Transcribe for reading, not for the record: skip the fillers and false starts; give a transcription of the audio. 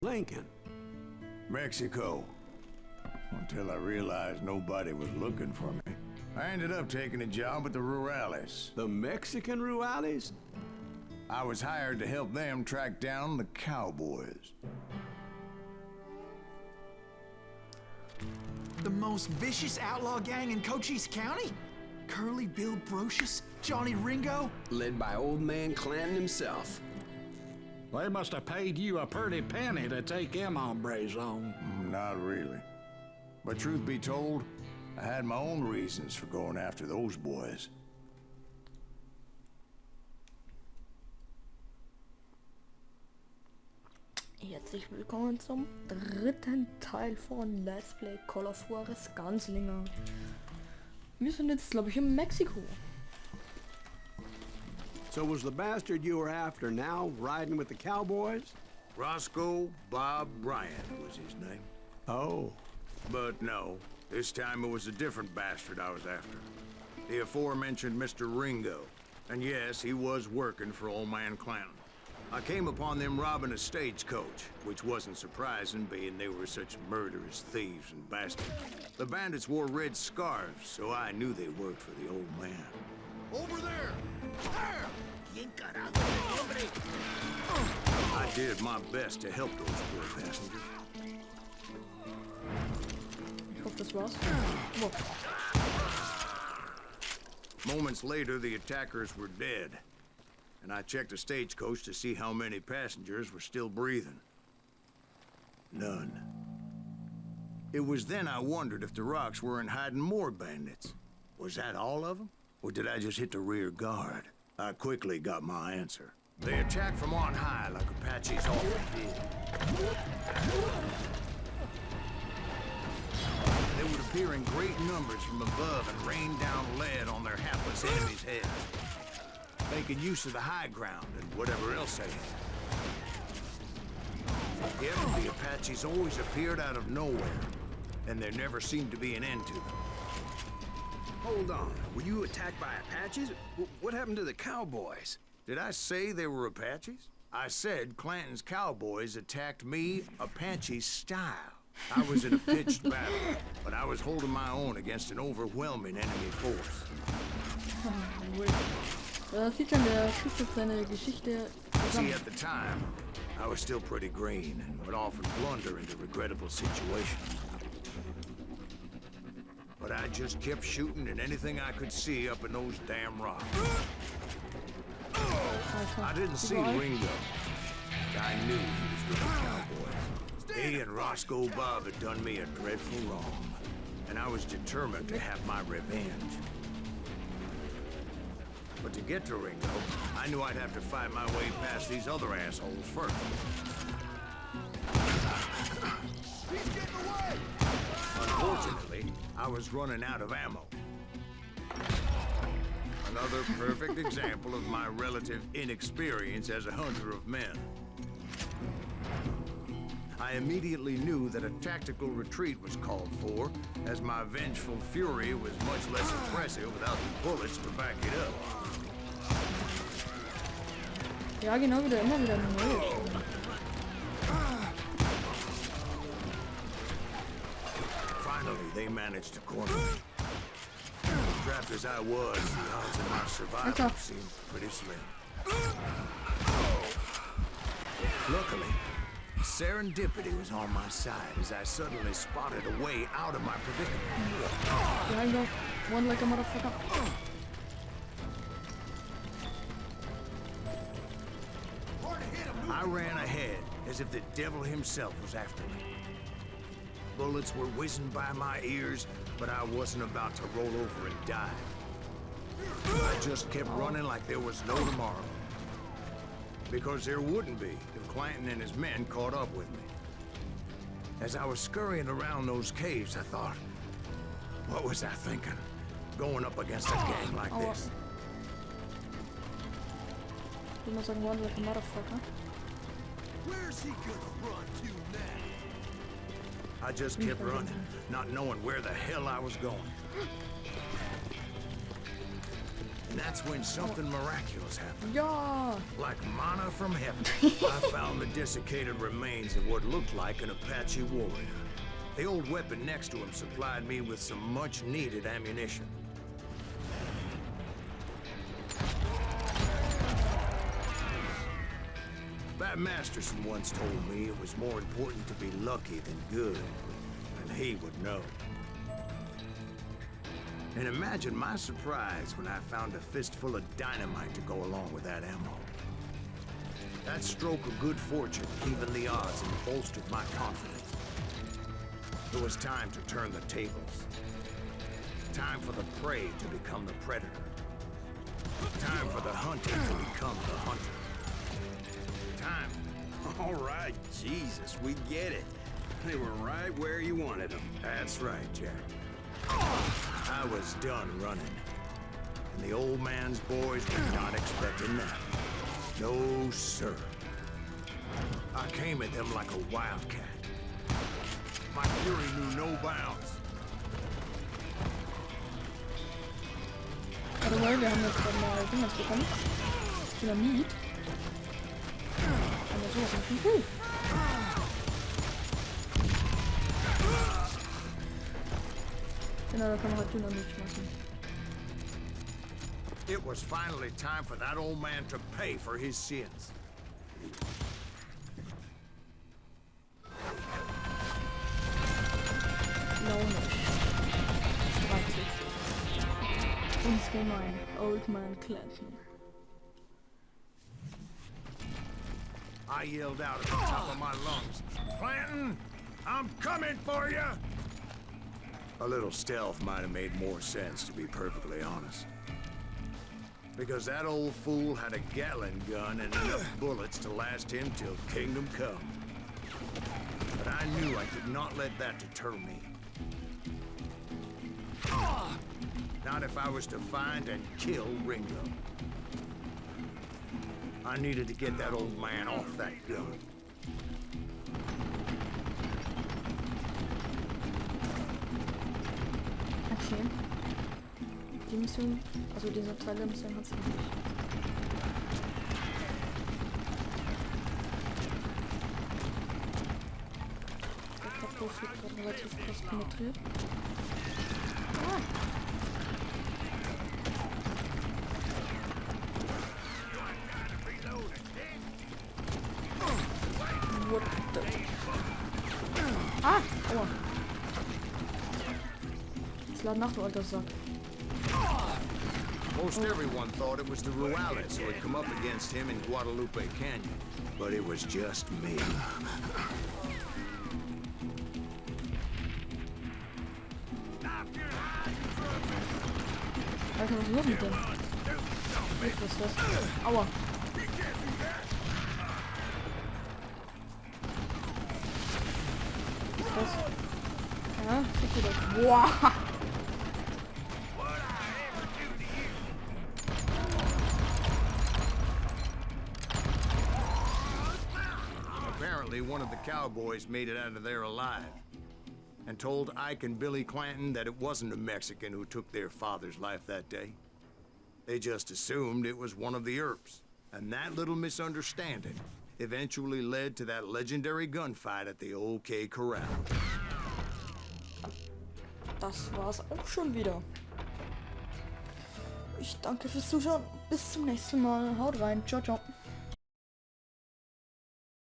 Lincoln. Mexico. Until I realized nobody was looking for me. I ended up taking a job at the Rurales. The Mexican Rurales? I was hired to help them track down the Cowboys. The most vicious outlaw gang in Cochise County? Curly Bill Brocious? Johnny Ringo? Led by old man Clanton himself. They must have paid you a pretty penny to take them hombres on. Not really. But truth be told, I had my own reasons for going after those boys. Herzlich willkommen zum dritten Teil von Let's Play Call of Juarez Gunslinger. Wir sind jetzt, glaube ich, in Mexiko. So was the bastard you were after now riding with the Cowboys? Roscoe Bob Bryant was his name. Oh. But no, this time it was a different bastard I was after. The aforementioned Mr. Ringo. And yes, he was working for old man Clanton. I came upon them robbing a stagecoach, which wasn't surprising, being they were such murderous thieves and bastards. The bandits wore red scarves, so I knew they worked for the old man. Over there! There! I did my best to help those poor passengers. Ich hoffe, das war's. Oh. Moments later, the attackers were dead. And I checked the stagecoach to see how many passengers were still breathing. None. It was then I wondered if the rocks weren't hiding more bandits. Was that all of them? Or did I just hit the rear guard? I quickly got my answer. They attacked from on high like Apaches often did. They would appear in great numbers from above and rain down lead on their hapless enemies' heads, making use of the high ground and whatever else they had. Yet the Apaches always appeared out of nowhere, and there never seemed to be an end to them. Hold on. Were you attacked by Apaches? What happened to the Cowboys? Did I say they were Apaches? I said Clanton's Cowboys attacked me Apache style. I was in a pitched battle, but I was holding my own against an overwhelming enemy force. Da sieht dann der Schütze seine Geschichte See, zusammen. at the time, I was still pretty green and would often blunder into regrettable situations. But I just kept shooting at anything I could see up in those damn rocks. I didn't see Ringo. I knew he was with the Cowboys. He and Roscoe Bob had done me a dreadful wrong, and I was determined to have my revenge. But to get to Ringo, I knew I'd have to fight my way past these other assholes first. He's getting away! Unfortunately, I was running out of ammo. Another perfect example of my relative inexperience as a hunter of men. I immediately knew that a tactical retreat was called for, as my vengeful fury was much less impressive without the bullets to back it up. Ja, genau, wieder immer wieder neu. Finally, they managed to corner me. Trapped as I was, the odds of my survival seemed pretty slim. Luckily, serendipity was on my side as I suddenly spotted a way out of my predicament. Behind you, one like a motherfucker. I ran ahead as if the devil himself was after me. Bullets were whizzing by my ears, but I wasn't about to roll over and die. I just kept running like there was no tomorrow. Because there wouldn't be if Clanton and his men caught up with me. As I was scurrying around those caves, I thought, what was I thinking? Going up against a gang like this? Ich will mal sagen, one like a motherfucker. Where's he gonna run to now? I just kept running, not knowing where the hell I was going. And that's when something miraculous happened. Ja! Like manna from heaven, I found the desiccated remains of what looked like an Apache warrior. The old weapon next to him supplied me with some much-needed ammunition. Bat Masterson once told me it was more important to be lucky than good, and he would know. And imagine my surprise when I found a fistful of dynamite to go along with that ammo. That stroke of good fortune evened the odds and bolstered my confidence. It was time to turn the tables. Time for the prey to become the predator. Time for the hunted to become the hunter. Time. All right, Jesus, we get it. They were right where you wanted them. That's right, Jack. I was done running. And the old man's boys were not expecting that. No, sir. I came at them like a wildcat. My fury knew no bounds. By the way, wir haben jetzt gerade mal Dingens bekommen. Dynamit. Aber sowas machen cool. Genau, da kann man halt Dynamit schmeißen. It was finally time for that old man to pay for his sins. Launig. Uns gemein. Old Man Clanton. I yelled out at the top of my lungs, "Clanton, I'm coming for you!" A little stealth might have made more sense, to be perfectly honest. Because that old fool had a Gatling gun and enough bullets to last him till Kingdom Come. But I knew I could not let that deter me. Not if I was to find and kill Ringo. I needed to get that old man off that gun. Okay. Die Mission, also dieser Teil der Mission hat's nicht. Der Kapos wird gerade relativ krass penetriert. Ah. What the... Ah! Aua. Jetzt lad nach, du alter Sack. Most everyone thought it was the Ruales who had come up against him in Guadalupe Canyon, but it was just me. Alter, was ist los mit dem? Was ist das? Aua. Was ist das? Ja, sieht gut aus. Boah! Apparently, one of the cowboys made it out of there alive and told Ike and Billy Clanton that it wasn't a Mexican who took their father's life that day. They just assumed it was one of the Earps, and that little misunderstanding eventually led to that legendary gunfight at the OK Corral. Das war's auch schon wieder. Ich danke fürs Zuschauen. Bis zum nächsten Mal. Haut rein. Ciao, ciao.